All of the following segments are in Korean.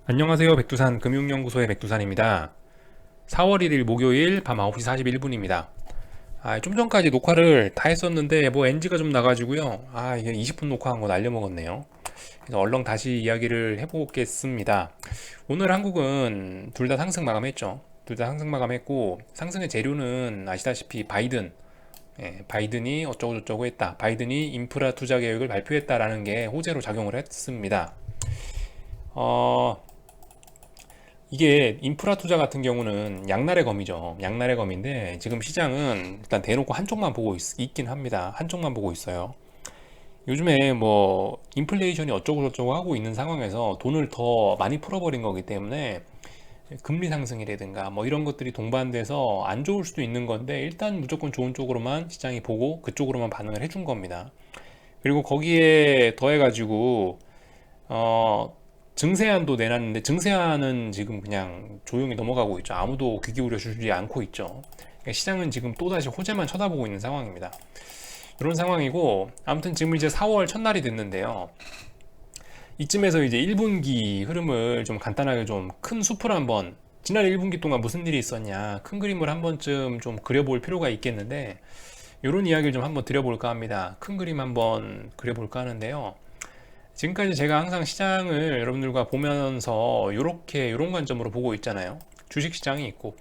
안녕하세요. 백두산 금융연구소의 백두산입니다. 4월 1일 목요일 밤 9시 41분입니다. 좀 전까지 녹화를 다 했었는데 뭐 NG가 좀 나가지고요. 이게 20분 녹화한 거 날려먹었네요. 그래서 얼렁 다시 이야기를 해보겠습니다. 오늘 한국은 둘 다 상승 마감했죠. 둘 다 상승 마감했고 상승의 재료는 아시다시피 바이든, 바이든이 어쩌고저쩌고 했다. 바이든이 인프라 투자 계획을 발표했다라는 게 호재로 작용을 했습니다. 어, 이게 인프라 투자 같은 경우는 양날의 검이죠. 양날의 검인데 지금 시장은 일단 대놓고 한쪽만 보고 있긴 합니다. 한쪽만 보고 있어요. 요즘에 뭐 인플레이션이 어쩌고 저쩌고 하고 있는 상황에서 돈을 더 많이 풀어버린 거기 때문에 금리 상승이라든가 뭐 이런 것들이 동반돼서 안 좋을 수도 있는 건데 일단 무조건 좋은 쪽으로만 시장이 보고 그쪽으로만 반응을 해준 겁니다. 그리고 거기에 더해가지고 어, 증세안도 내놨는데 증세안은 지금 그냥 조용히 넘어가고 있죠. 아무도 귀 기울여 주지 않고 있죠. 그러니까 시장은 지금 또다시 호재만 쳐다보고 있는 상황입니다. 이런 상황이고 아무튼 지금 이제 4월 첫날이 됐는데요. 이쯤에서 이제 1분기 흐름을 좀 간단하게 좀 큰 숲을 한번 지난 1분기 동안 무슨 일이 있었냐 큰 그림을 한 번쯤 좀 그려볼 필요가 있겠는데 이런 이야기를 좀 한번 드려볼까 합니다. 큰 그림 한번 그려볼까 하는데요. 지금까지 제가 항상 시장을 여러분들과 보면서 이런 관점으로 보고 있잖아요. 주식 시장이 있고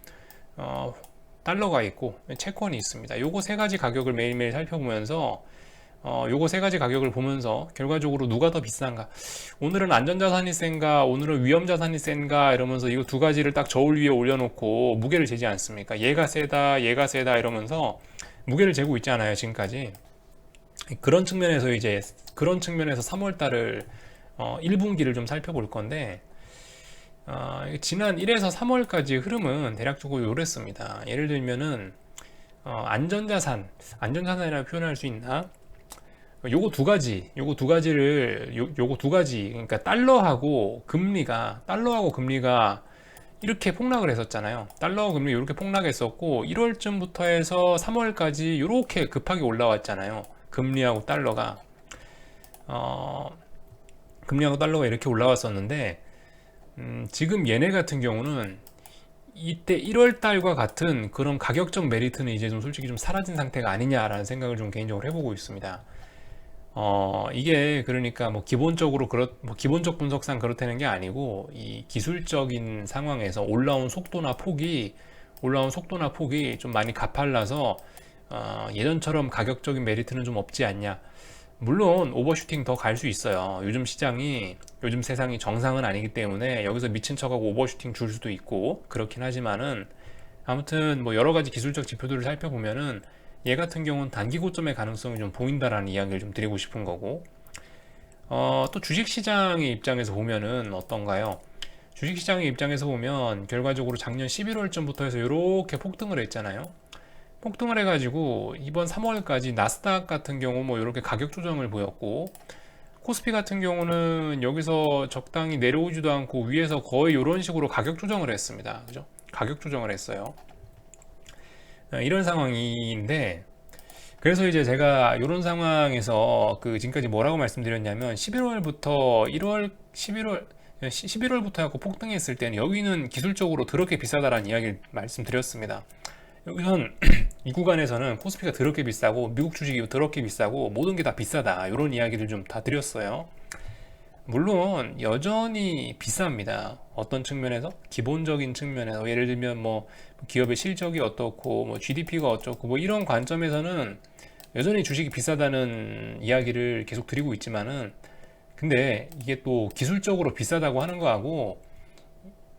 어, 달러가 있고 채권이 있습니다. 요거 세 가지 가격을 매일매일 살펴보면서 요거 세 가지 가격을 보면서 결과적으로 누가 더 비싼가, 오늘은 안전자산이 센가 오늘은 위험자산이 센가 이러면서 이거 두 가지를 딱 저울 위에 올려놓고 무게를 재지 않습니까? 얘가 세다 얘가 세다 이러면서 무게를 재고 있잖아요 지금까지. 그런 측면에서 3월 달을 1분기를 좀 살펴볼 건데 지난 1에서 3월까지 흐름은 대략적으로 요랬습니다. 예를 들면은 안전자산이라고 표현할 수 있나? 요거 두 가지, 그러니까 달러하고 금리가 이렇게 폭락을 했었잖아요. 달러와 금리 이렇게 폭락했었고 1월쯤부터 해서 3월까지 이렇게 급하게 올라왔잖아요. 금리하고 달러가 어, 금리하고 달러가 이렇게 올라왔었는데 지금 얘네 같은 경우는 이때 1월 달과 같은 그런 가격적 메리트는 이제 좀 솔직히 좀 사라진 상태가 아니냐라는 생각을 좀 개인적으로 해보고 있습니다. 이게 그러니까 뭐 기본적으로 뭐 기본적 분석상 그렇다는 게 아니고 이 기술적인 상황에서 올라온 속도나 폭이 좀 많이 가팔라서 예전처럼 가격적인 메리트는 좀 없지 않냐. 물론 오버슈팅 더 갈 수 있어요. 요즘 세상이 정상은 아니기 때문에 여기서 미친 척하고 오버슈팅 줄 수도 있고 그렇긴 하지만은 아무튼 뭐 여러 가지 기술적 지표들을 살펴보면은 얘 같은 경우는 단기 고점의 가능성이 좀 보인다라는 이야기를 좀 드리고 싶은 거고, 또 주식시장의 입장에서 보면은 어떤가요? 주식시장의 입장에서 보면 결과적으로 작년 11월쯤부터 해서 이렇게 폭등을 했잖아요. 폭등을 해가지고 이번 3월까지 나스닥 같은 경우 뭐 이렇게 가격 조정을 보였고, 코스피 같은 경우는 여기서 적당히 내려오지도 않고 위에서 거의 이런 식으로 가격 조정을 했습니다. 그죠? 가격 조정을 했어요. 이런 상황인데, 그래서 이제 제가 이런 상황에서 그 지금까지 뭐라고 말씀드렸냐면 11월부터 1월 11월부터 하고 폭등했을 때는 여기는 기술적으로 더럽게 비싸다라는 이야기를 말씀드렸습니다. 여기선 이 구간에서는 코스피가 더럽게 비싸고 미국 주식이 더럽게 비싸고 모든 게 다 비싸다 이런 이야기를 좀 다 드렸어요. 물론 여전히 비쌉니다. 어떤 측면에서? 기본적인 측면에서 예를 들면 뭐 기업의 실적이 어떻고 뭐 GDP가 어쩌고 뭐 이런 관점에서는 여전히 주식이 비싸다는 이야기를 계속 드리고 있지만은, 근데 이게 또 기술적으로 비싸다고 하는 거하고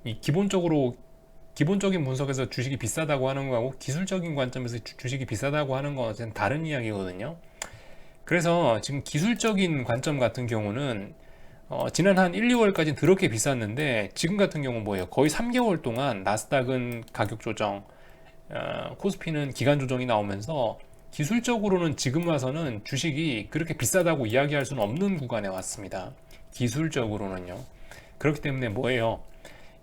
이 기본적인 분석에서 주식이 비싸다고 하는 거하고 기술적인 관점에서 주식이 비싸다고 하는 거는 다른 이야기거든요. 그래서 지금 기술적인 관점 같은 경우는 지난 한 1, 2월까지는 더럽게 비쌌는데 지금 같은 경우 뭐예요? 거의 3개월 동안 나스닥은 가격 조정, 코스피는 기간 조정이 나오면서 기술적으로는 지금 와서는 주식이 그렇게 비싸다고 이야기할 수는 없는 구간에 왔습니다. 기술적으로는요. 그렇기 때문에 뭐예요?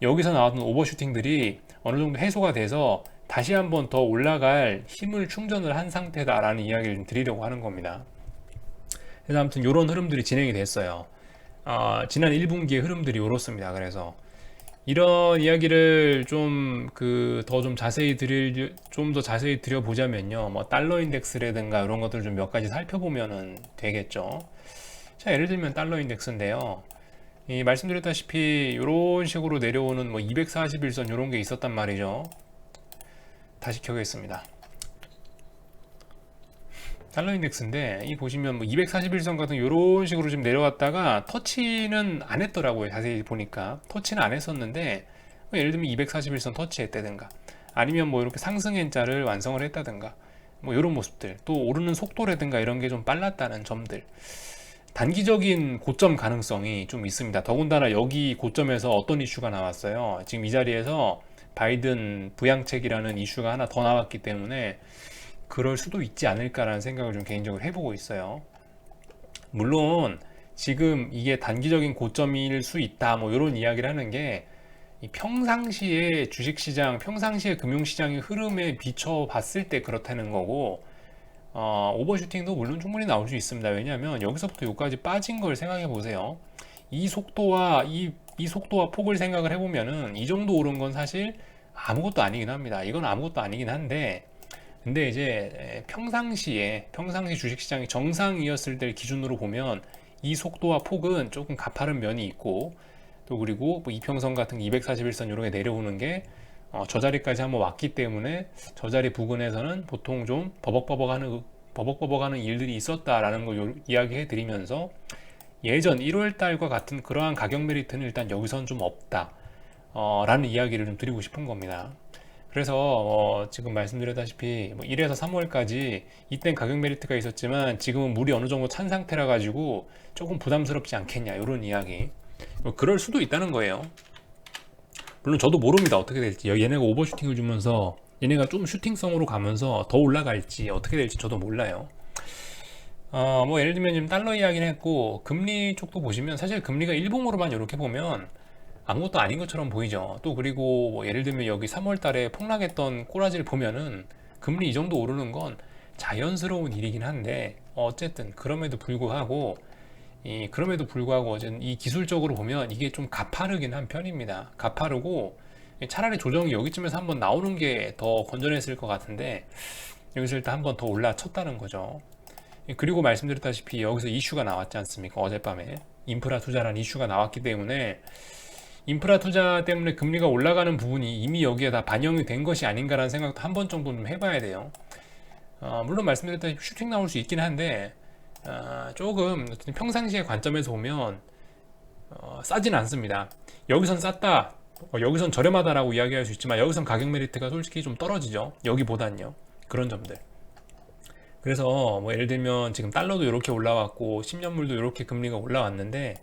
여기서 나왔던 오버슈팅들이 어느 정도 해소가 돼서 다시 한번 더 올라갈 힘을 충전을 한 상태다라는 이야기를 좀 드리려고 하는 겁니다. 그래서 아무튼 이런 흐름들이 진행이 됐어요. 지난 1분기의 흐름들이 이렇습니다. 그래서 이런 이야기를 좀 더 자세히 드려보자면요. 뭐 달러 인덱스라든가 이런 것들 좀 몇 가지 살펴보면은 되겠죠. 자, 예를 들면 달러 인덱스인데요. 이 말씀드렸다시피 이런 식으로 내려오는 뭐 241선 이런 게 있었단 말이죠. 다시 켜겠습니다. 달러 인덱스인데 이 보시면 뭐 241선 같은 이런 식으로 좀 내려왔다가 터치는 안 했더라고요. 자세히 보니까 터치는 안 했었는데 뭐 예를 들면 241선 터치했다든가 아니면 뭐 이렇게 상승 N자를 완성을 했다든가 뭐 이런 모습들, 또 오르는 속도라든가 이런 게 좀 빨랐다는 점들, 단기적인 고점 가능성이 좀 있습니다. 더군다나 여기 고점에서 어떤 이슈가 나왔어요. 지금 이 자리에서 바이든 부양책이라는 이슈가 하나 더 나왔기 때문에 그럴 수도 있지 않을까라는 생각을 좀 개인적으로 해보고 있어요. 물론 지금 이게 단기적인 고점일 수 있다 뭐 이런 이야기를 하는 게 평상시에 주식시장, 평상시에 금융시장의 흐름에 비춰봤을 때 그렇다는 거고, 오버슈팅도 물론 충분히 나올 수 있습니다. 왜냐하면 여기서부터 여기까지 빠진 걸 생각해 보세요. 이 속도와 폭을 생각을 해보면은 이 정도 오른 건 사실 아무것도 아니긴 합니다. 이건 아무것도 아니긴 한데, 근데 이제 평상시 주식시장이 정상이었을 때를 기준으로 보면 이 속도와 폭은 조금 가파른 면이 있고, 또 그리고 뭐 이평선 같은 241선 이런 게 내려오는 게 저 자리까지 한번 왔기 때문에 저 자리 부근에서는 보통 좀 버벅버벅하는 일들이 있었다라는 걸 이야기해 드리면서, 예전 1월 달과 같은 그러한 가격 메리트는 일단 여기선 좀 없다 라는 이야기를 좀 드리고 싶은 겁니다. 그래서 지금 말씀드렸다시피 뭐 1에서 3월까지 이땐 가격 메리트가 있었지만 지금은 물이 어느 정도 찬 상태라 가지고 조금 부담스럽지 않겠냐 이런 이야기. 뭐 그럴 수도 있다는 거예요. 물론 저도 모릅니다. 어떻게 될지. 얘네가 오버슈팅을 주면서 얘네가 좀 슈팅성으로 가면서 더 올라갈지 어떻게 될지 저도 몰라요. 뭐 예를 들면 지금 달러 이야기를 했고, 금리 쪽도 보시면 사실 금리가 일봉으로만 이렇게 보면 아무것도 아닌 것처럼 보이죠. 또 그리고 뭐 예를 들면 여기 3월 달에 폭락했던 꼬라지를 보면은 금리 이 정도 오르는 건 자연스러운 일이긴 한데, 어쨌든 그럼에도 불구하고 어쨌든 이 기술적으로 보면 이게 좀 가파르긴 한 편입니다. 가파르고 차라리 조정이 여기쯤에서 한번 나오는 게 더 건전했을 것 같은데 여기서 일단 한번 더 올라쳤다는 거죠. 그리고 말씀드렸다시피 여기서 이슈가 나왔지 않습니까? 어젯밤에 인프라 투자라는 이슈가 나왔기 때문에 인프라 투자 때문에 금리가 올라가는 부분이 이미 여기에 다 반영이 된 것이 아닌가라는 생각도 한 번 정도 좀 해봐야 돼요. 물론 말씀드렸다시피 슈팅 나올 수 있긴 한데 조금 평상시의 관점에서 보면 싸진 않습니다. 여기선 쌌다, 여기선 저렴하다라고 이야기할 수 있지만 여기선 가격 메리트가 솔직히 좀 떨어지죠. 여기보단요. 그런 점들. 그래서 뭐 예를 들면 지금 달러도 이렇게 올라왔고 10년물도 이렇게 금리가 올라왔는데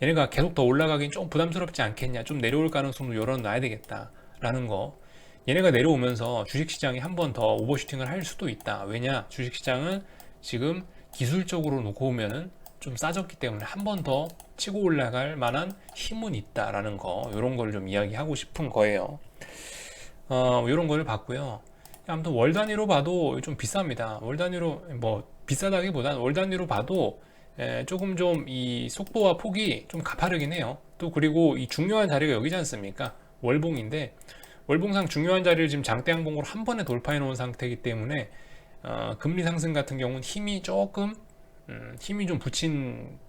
얘네가 계속 더 올라가긴 좀 부담스럽지 않겠냐, 좀 내려올 가능성도 열어놔야 되겠다라는 거. 얘네가 내려오면서 주식시장이 한 번 더 오버슈팅을 할 수도 있다. 왜냐, 주식시장은 지금 기술적으로 놓고 보면은 좀 싸졌기 때문에 한 번 더 치고 올라갈 만한 힘은 있다라는 거, 이런 걸 좀 이야기하고 싶은 거예요. 이런 거를 봤고요. 아무튼 월 단위로 봐도 좀 비쌉니다. 월 단위로 뭐 비싸다기보단 월 단위로 봐도 조금 좀 이 속도와 폭이 좀 가파르긴 해요. 또 그리고 이 중요한 자리가 여기지 않습니까? 월봉인데 월봉상 중요한 자리를 지금 장대 항봉으로 한 번에 돌파해 놓은 상태이기 때문에 금리 상승 같은 경우는 힘이 좀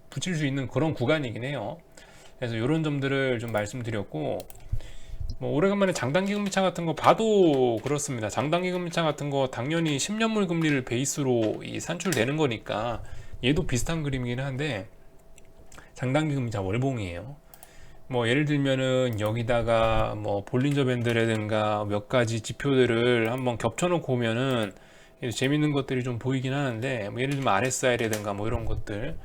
붙일 수 있는 그런 구간이긴 해요. 그래서 이런 점들을 좀 말씀드렸고, 뭐 오래간만에 장단기 금리차 같은 거 봐도 그렇습니다. 장단기 금리차 같은 거 당연히 10년물 금리를 베이스로 산출되는 거니까 얘도 비슷한 그림이긴 한데, 장단기 금리차 월봉이에요. 뭐 예를 들면은 여기다가 뭐 볼린저 밴드라든가 몇 가지 지표들을 한번 겹쳐놓고 보면은 재밌는 것들이 좀 보이긴 하는데, 뭐 예를 들면 RSI라든가 뭐 이런 것들,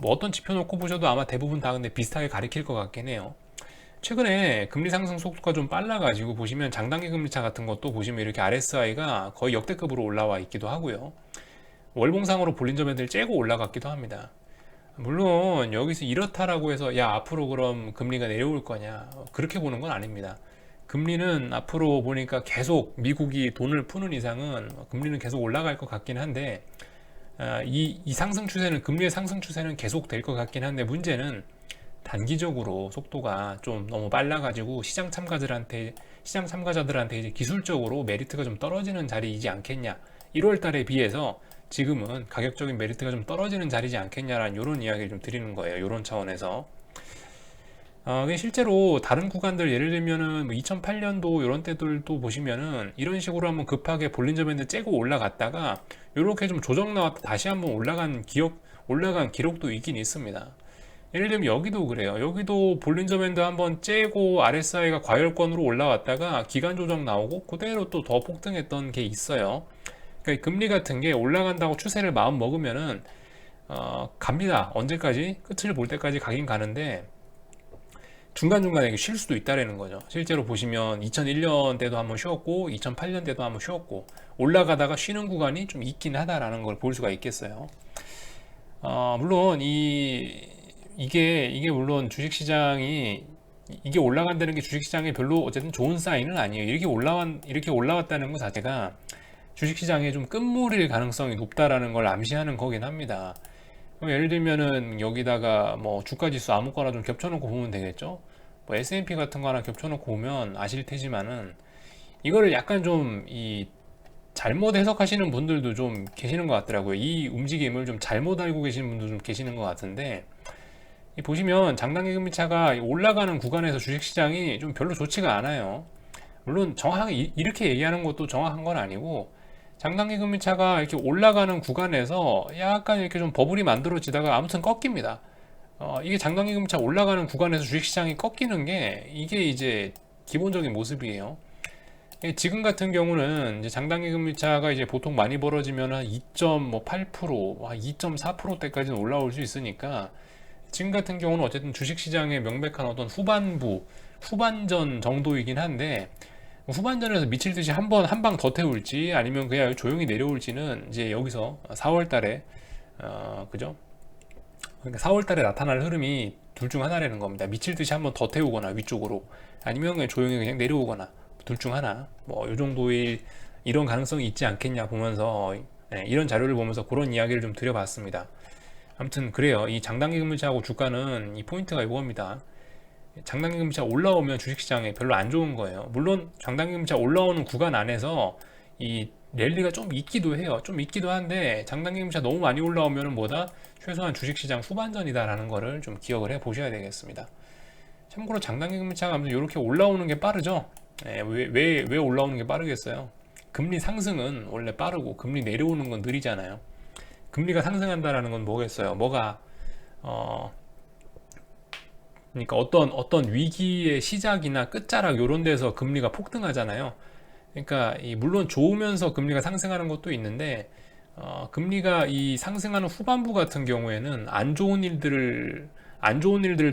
뭐 어떤 지표 놓고 보셔도 아마 대부분 다 근데 비슷하게 가리킬 것 같긴 해요. 최근에 금리 상승 속도가 좀 빨라가지고 보시면 장단기 금리차 같은 것도 보시면 이렇게 RSI가 거의 역대급으로 올라와 있기도 하고요. 월봉상으로 볼린저 밴드를 째고 올라갔기도 합니다. 물론 여기서 이렇다라고 해서 야 앞으로 그럼 금리가 내려올 거냐, 그렇게 보는 건 아닙니다. 금리는 앞으로 보니까 계속 미국이 돈을 푸는 이상은 금리는 계속 올라갈 것 같긴 한데, 이 상승 추세는, 금리의 상승 추세는 계속 될 것 같긴 한데, 문제는 단기적으로 속도가 좀 너무 빨라가지고 시장 참가자들한테 이제 기술적으로 메리트가 좀 떨어지는 자리이지 않겠냐. 1월 달에 비해서 지금은 가격적인 메리트가 좀 떨어지는 자리지 않겠냐라는 이런 이야기를 좀 드리는 거예요. 이런 차원에서. 실제로 다른 구간들 예를 들면은 뭐 2008년도 이런 때들도 보시면은 이런 식으로 한번 급하게 볼린저 밴드 째고 올라갔다가 이렇게 좀 조정 나왔다 다시 한번 올라간 기록도 있긴 있습니다. 예를 들면 여기도 그래요. 여기도 볼린저 밴드 한번 째고 RSI가 과열권으로 올라왔다가 기간 조정 나오고 그대로 또 더 폭등했던 게 있어요. 그러니까 금리 같은 게 올라간다고 추세를 마음 먹으면은 갑니다. 언제까지? 끝을 볼 때까지 가긴 가는데 중간중간에 쉴 수도 있다라는 거죠. 실제로 보시면 2001년 때도 한번 쉬었고 2008년 때도 한번 쉬었고 올라가다가 쉬는 구간이 좀 있긴 하다라는 걸 볼 수가 있겠어요. 물론 이게 물론 주식시장이 이게 올라간다는 게 주식시장에 별로 어쨌든 좋은 사인은 아니에요. 이렇게 올라왔다는 것 자체가 주식시장에 좀 끝물일 가능성이 높다라는 걸 암시하는 거긴 합니다. 예를 들면은 여기다가 뭐 주가지수 아무거나 좀 겹쳐놓고 보면 되겠죠. 뭐 S&P 같은 거 하나 겹쳐놓고 보면 아실 테지만은 이거를 약간 좀 잘못 해석하시는 분들도 좀 계시는 것 같더라고요. 이 움직임을 좀 잘못 알고 계시는 분도 좀 계시는 것 같은데 보시면 장단기 금리차가 올라가는 구간에서 주식시장이 좀 별로 좋지가 않아요. 물론 정확하게 이렇게 얘기하는 것도 정확한 건 아니고 장단기 금리차가 이렇게 올라가는 구간에서 약간 이렇게 좀 버블이 만들어지다가 아무튼 꺾입니다. 이게 장단기 금리차 올라가는 구간에서 주식시장이 꺾이는 게 이게 이제 기본적인 모습이에요. 지금 같은 경우는 이제 장단기 금리차가 이제 보통 많이 벌어지면 한 2.8%, 2.4%대까지는 올라올 수 있으니까 지금 같은 경우는 어쨌든 주식시장의 명백한 어떤 후반전 정도이긴 한데 후반전에서 미칠 듯이 한 방 더 태울지 아니면 그냥 조용히 내려올지는 이제 여기서 4월 달에 그죠? 그러니까 4월 달에 나타날 흐름이 둘 중 하나라는 겁니다. 미칠 듯이 한 번 더 태우거나 위쪽으로 아니면 그냥 조용히 그냥 내려오거나 둘 중 하나 뭐 이 정도의 이런 가능성이 있지 않겠냐 보면서 이런 자료를 보면서 그런 이야기를 좀 드려봤습니다. 아무튼 그래요. 이 장단기 금리차하고 주가는 이 포인트가 이겁니다. 장단기 금리차 올라오면 주식시장에 별로 안 좋은 거예요. 물론 장단기 금리차 올라오는 구간 안에서 이 랠리가 좀 있기도 해요. 좀 있기도 한데 장단기 금리차 너무 많이 올라오면 뭐다? 최소한 주식시장 후반전이다라는 거를 좀 기억을 해 보셔야 되겠습니다. 참고로 장단기 금리차가 아무튼 이렇게 올라오는 게 빠르죠. 왜 올라오는 게 빠르겠어요? 금리 상승은 원래 빠르고 금리 내려오는 건 느리잖아요. 금리가 상승한다라는 건 뭐겠어요? 그러니까 어떤 위기의 시작이나 끝자락 요런 데서 금리가 폭등하잖아요. 그러니까 물론 좋으면서 금리가 상승하는 것도 있는데 금리가 이 상승하는 후반부 같은 경우에는 안 좋은 일들을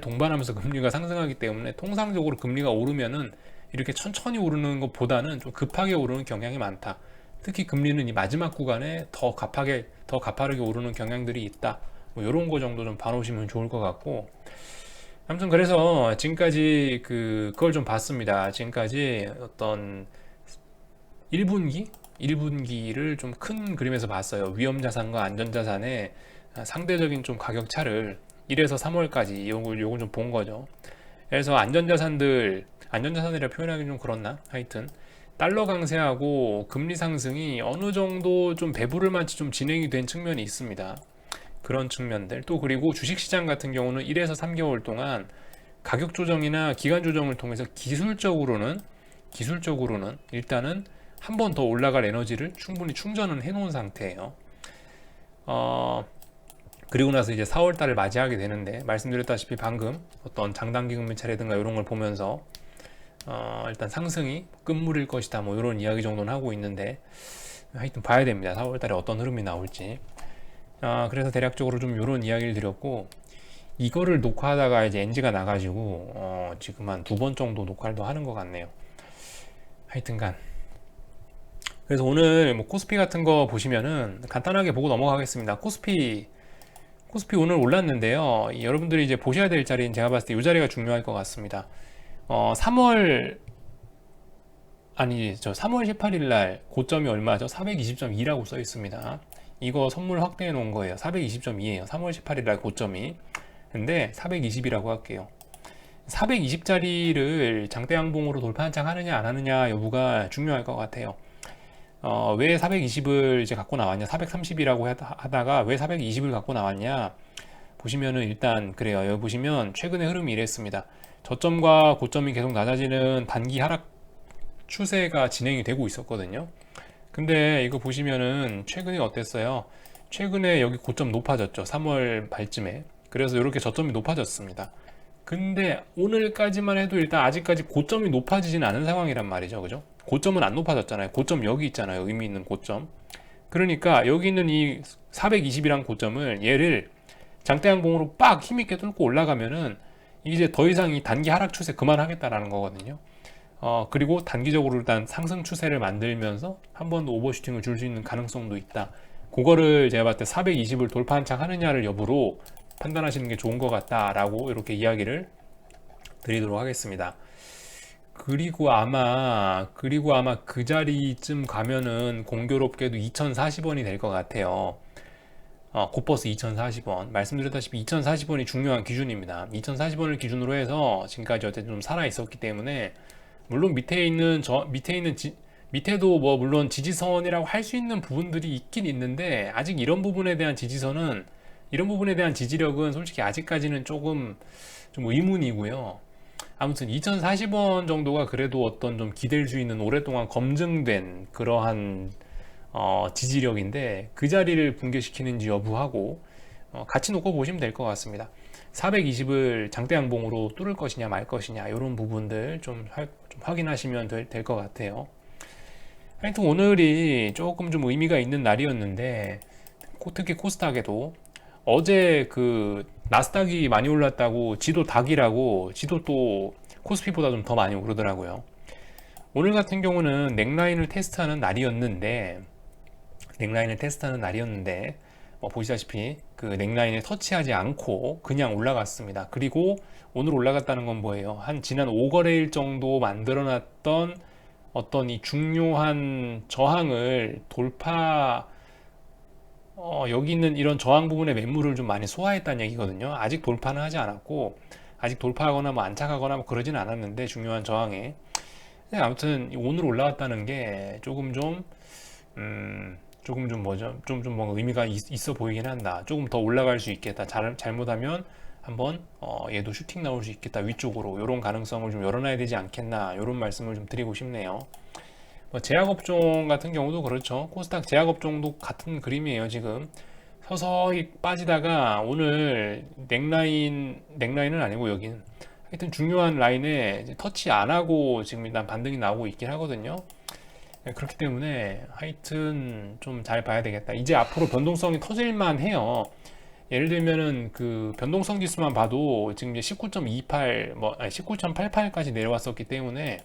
동반하면서 금리가 상승하기 때문에 통상적으로 금리가 오르면은 이렇게 천천히 오르는 것보다는 좀 급하게 오르는 경향이 많다. 특히 금리는 이 마지막 구간에 더 가파르게 오르는 경향들이 있다. 뭐 이런 거 정도 좀 봐놓으시면 좋을 것 같고. 아무튼 그래서 지금까지 그걸 좀 봤습니다. 지금까지 어떤 1분기를 좀 큰 그림에서 봤어요. 위험자산과 안전자산의 상대적인 좀 가격 차를 1에서 3월까지 요걸 좀 본 거죠. 그래서 안전자산이라 표현하기 좀 그렇나? 하여튼 달러 강세하고 금리 상승이 어느 정도 좀 배부를 만치 좀 진행이 된 측면이 있습니다. 그런 측면들 또 그리고 주식시장 같은 경우는 1에서 3개월 동안 가격 조정이나 기간 조정을 통해서 기술적으로는 일단은 한 번 더 올라갈 에너지를 충분히 충전은 해놓은 상태예요. 그리고 나서 이제 4월 달을 맞이하게 되는데 말씀드렸다시피 방금 어떤 장단기 금리 차례든가 이런 걸 보면서 일단 상승이 끝물일 것이다 뭐 이런 이야기 정도는 하고 있는데 하여튼 봐야 됩니다. 4월 달에 어떤 흐름이 나올지. 그래서 대략적으로 좀 이런 이야기를 드렸고 이거를 녹화하다가 이제 NG가 나가지고 지금 한 2번 정도 녹화를 더 하는 것 같네요. 하여튼간 그래서 오늘 뭐 코스피 같은 거 보시면은 간단하게 보고 넘어가겠습니다. 코스피 오늘 올랐는데요. 여러분들이 이제 보셔야 될 자리는 제가 봤을 때 이 자리가 중요할 것 같습니다. 3월 18일 날 고점이 얼마죠? 420.2라고 써 있습니다. 이거 선물 확대해 놓은 거예요. 420.2예요. 3월 18일 날 고점이. 근데 420이라고 할게요. 420짜리를 장대 양봉으로 돌파 한창 하느냐 안 하느냐 여부가 중요할 것 같아요. 왜 420을 이제 갖고 나왔냐, 430이라고 하다가 왜 420을 갖고 나왔냐 보시면은 일단 그래요. 여기 보시면 최근의 흐름이 이랬습니다. 저점과 고점이 계속 낮아지는 단기 하락 추세가 진행이 되고 있었거든요. 근데 이거 보시면은 최근에 어땠어요? 최근에 여기 고점 높아졌죠. 3월 말쯤에. 그래서 이렇게 저점이 높아졌습니다. 근데 오늘까지만 해도 일단 아직까지 고점이 높아지진 않은 상황이란 말이죠. 그죠? 고점은 안 높아졌잖아요. 고점 여기 있잖아요. 의미 있는 고점. 그러니까 여기 있는 이 420이란 고점을 얘를 장대양봉으로 빡 힘있게 뚫고 올라가면은 이제 더 이상 이 단기 하락 추세 그만하겠다라는 거거든요. 그리고 단기적으로 일단 상승 추세를 만들면서 한 번 더 오버슈팅을 줄 수 있는 가능성도 있다. 그거를 제가 봤을 때 420을 돌파 한창 하느냐를 여부로 판단하시는 게 좋은 것 같다라고 이렇게 이야기를 드리도록 하겠습니다. 그리고 아마 그 자리쯤 가면은 공교롭게도 2040원이 될 것 같아요. 코퍼스 2040원. 말씀드렸다시피 2040원이 중요한 기준입니다. 2040원을 기준으로 해서 지금까지 어쨌든 좀 살아 있었기 때문에 물론 밑에도 뭐 물론 지지선이라고 할 수 있는 부분들이 있긴 있는데 아직 이런 부분에 대한 지지력은 솔직히 아직까지는 조금 좀 의문이고요. 아무튼 2040원 정도가 그래도 어떤 좀 기댈 수 있는 오랫동안 검증된 그러한 지지력인데 그 자리를 붕괴시키는지 여부하고 같이 놓고 보시면 될 것 같습니다. 420을 장대 양봉으로 뚫을 것이냐 말 것이냐 이런 부분들 좀 확인하시면 될 것 같아요. 하여튼 오늘이 조금 좀 의미가 있는 날이었는데 특히 코스닥에도 어제 그 나스닥이 많이 올랐다고 지도 닭이라고 지도 또 코스피보다 좀 더 많이 오르더라고요. 오늘 같은 경우는 넥라인을 테스트하는 날이었는데 보시다시피 그 넥라인을 터치하지 않고 그냥 올라갔습니다. 그리고 오늘 올라갔다는 건 뭐예요? 지난 5거래일 정도 만들어놨던 어떤 이 중요한 저항을 여기 있는 이런 저항 부분의 매물을 좀 많이 소화했다는 얘기거든요. 아직 돌파는 하지 않았고 아직 돌파하거나 뭐 안착하거나 뭐 그러진 않았는데 중요한 저항에 아무튼 오늘 올라왔다는 게 조금 좀 뭐죠? 좀 뭔가 의미가 있어 보이긴 한다. 조금 더 올라갈 수 있겠다. 잘못하면 한번 얘도 슈팅 나올 수 있겠다. 위쪽으로 이런 가능성을 좀 열어놔야 되지 않겠나. 이런 말씀을 좀 드리고 싶네요. 제약업종 같은 경우도 그렇죠. 코스닥 제약업종도 같은 그림이에요. 지금 서서히 빠지다가 오늘 넥라인은 아니고 여기는 하여튼 중요한 라인에 터치 안 하고 지금 일단 반등이 나오고 있긴 하거든요. 그렇기 때문에 하여튼 좀 잘 봐야 되겠다. 이제 앞으로 변동성이 터질만 해요. 예를 들면은 그 변동성 지수만 봐도 지금 이제 19.28, 19.88까지 내려왔었기 때문에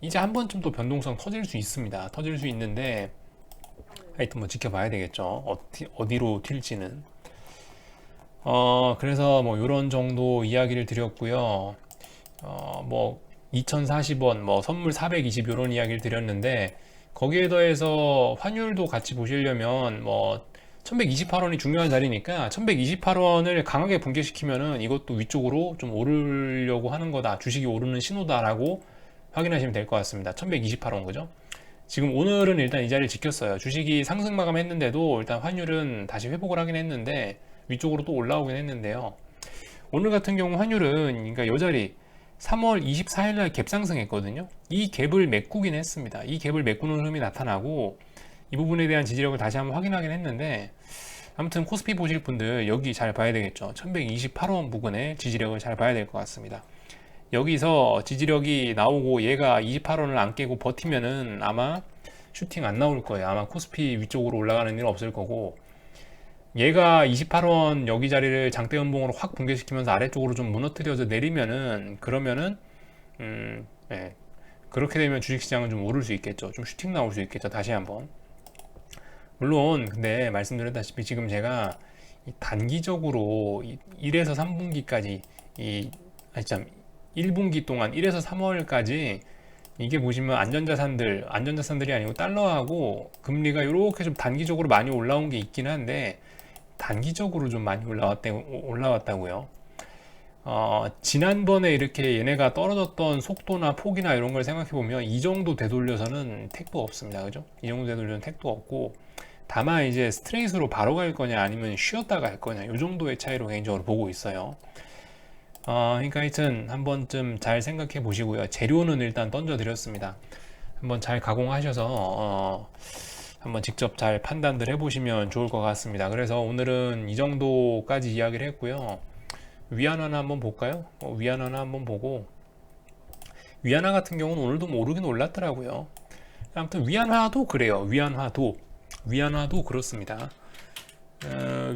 이제 한 번쯤 또 변동성 터질 수 있습니다. 터질 수 있는데 하여튼 뭐 지켜봐야 되겠죠. 어디로 튈지는. 그래서 뭐 이런 정도 이야기를 드렸고요. 뭐 2040원, 뭐 선물 420 이런 이야기를 드렸는데 거기에 더해서 환율도 같이 보시려면 뭐 1128원이 중요한 자리니까 1128원을 강하게 붕괴시키면은 이것도 위쪽으로 좀 오르려고 하는 거다. 주식이 오르는 신호다라고 확인하시면 될 것 같습니다. 1128원 그죠? 지금 오늘은 일단 이 자리를 지켰어요. 주식이 상승 마감했는데도 일단 환율은 다시 회복을 하긴 했는데 위쪽으로 또 올라오긴 했는데요. 오늘 같은 경우 환율은 그러니까 이 자리 3월 24일 날 갭 상승했거든요. 이 갭을 메꾸긴 했습니다. 이 갭을 메꾸는 흐름이 나타나고 이 부분에 대한 지지력을 다시 한번 확인하긴 했는데 아무튼 코스피 보실 분들 여기 잘 봐야 되겠죠. 1128원 부근에 지지력을 잘 봐야 될 것 같습니다. 여기서 지지력이 나오고 얘가 28원을 안 깨고 버티면은 아마 슈팅 안 나올 거예요. 아마 코스피 위쪽으로 올라가는 일은 없을 거고 얘가 28원 여기 자리를 장대 연봉으로 확 붕괴시키면서 아래쪽으로 좀 무너뜨려서 내리면은 그러면은 예. 그렇게 되면 주식시장은 좀 오를 수 있겠죠. 좀 슈팅 나올 수 있겠죠. 다시 한번. 물론 근데 말씀드렸다시피 지금 제가 단기적으로 1에서 3분기까지 참 1분기 동안 1에서 3월까지 이게 보시면 안전자산들이 아니고 달러하고 금리가 이렇게 좀 단기적으로 많이 올라온 게 있긴 한데 단기적으로 좀 많이 올라왔다고요. 지난번에 이렇게 얘네가 떨어졌던 속도나 폭이나 이런 걸 생각해 보면 이 정도 되돌려서는 택도 없습니다. 그죠? 이 정도 되돌려는 택도 없고, 다만 이제 스트레이트로 바로 갈 거냐 아니면 쉬었다 갈 거냐 이 정도의 차이로 개인적으로 보고 있어요. 그러니까 하여튼 한번쯤 잘 생각해 보시고요. 재료는 일단 던져 드렸습니다. 한번 잘 가공하셔서 한번 직접 잘 판단들 해보시면 좋을 것 같습니다. 그래서 오늘은 이 정도까지 이야기를 했고요. 위안화나 한번 볼까요? 위안화나 한번 보고, 위안화 같은 경우는 오늘도 뭐 오르긴 올랐더라고요. 아무튼 위안화도 그래요. 위안화도 그렇습니다.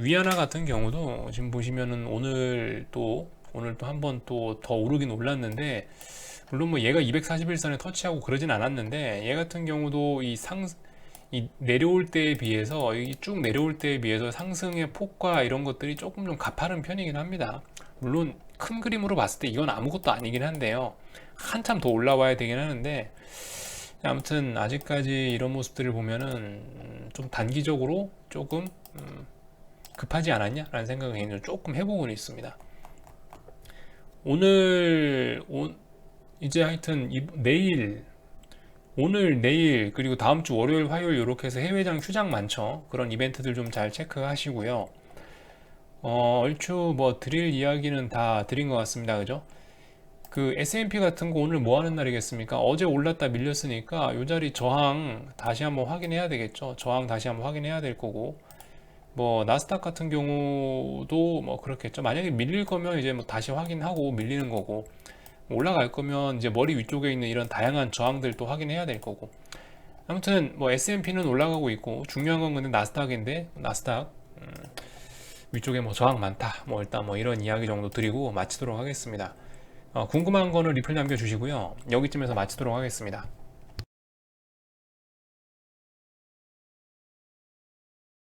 위안화 같은 경우도 지금 보시면은 오늘 또 한 번 또 더 오르긴 올랐는데, 물론 뭐 얘가 241선에 터치하고 그러진 않았는데, 얘 같은 경우도 이 내려올 때에 비해서, 이 쭉 내려올 때에 비해서 상승의 폭과 이런 것들이 조금 좀 가파른 편이긴 합니다. 물론 큰 그림으로 봤을 때 이건 아무것도 아니긴 한데요. 한참 더 올라와야 되긴 하는데, 아무튼 아직까지 이런 모습들을 보면은 좀 단기적으로 조금 급하지 않았냐? 라는 생각을 개인적으로 조금 해보고는 있습니다. 이제 하여튼 오늘, 내일, 그리고 다음 주 월요일, 화요일 이렇게 해서 해외장 휴장 많죠. 그런 이벤트들 좀 잘 체크하시고요. 얼추 뭐 드릴 이야기는 다 드린 것 같습니다. 그죠? 그 S&P 같은 거 오늘 뭐 하는 날이겠습니까? 어제 올랐다 밀렸으니까 이 자리 저항 다시 한번 확인해야 되겠죠. 저항 다시 한번 확인해야 될 거고, 뭐 나스닥 같은 경우도 뭐 그렇겠죠. 만약에 밀릴 거면 이제 뭐 다시 확인하고 밀리는 거고, 올라갈 거면 이제 머리 위쪽에 있는 이런 다양한 저항들도 확인해야 될 거고. 아무튼 뭐 S&P는 올라가고 있고, 중요한 건 근데 나스닥인데, 나스닥 위쪽에 뭐 저항 많다, 뭐 일단 뭐 이런 이야기 정도 드리고 마치도록 하겠습니다. 궁금한 거는 리플 남겨주시고요. 여기쯤에서 마치도록 하겠습니다.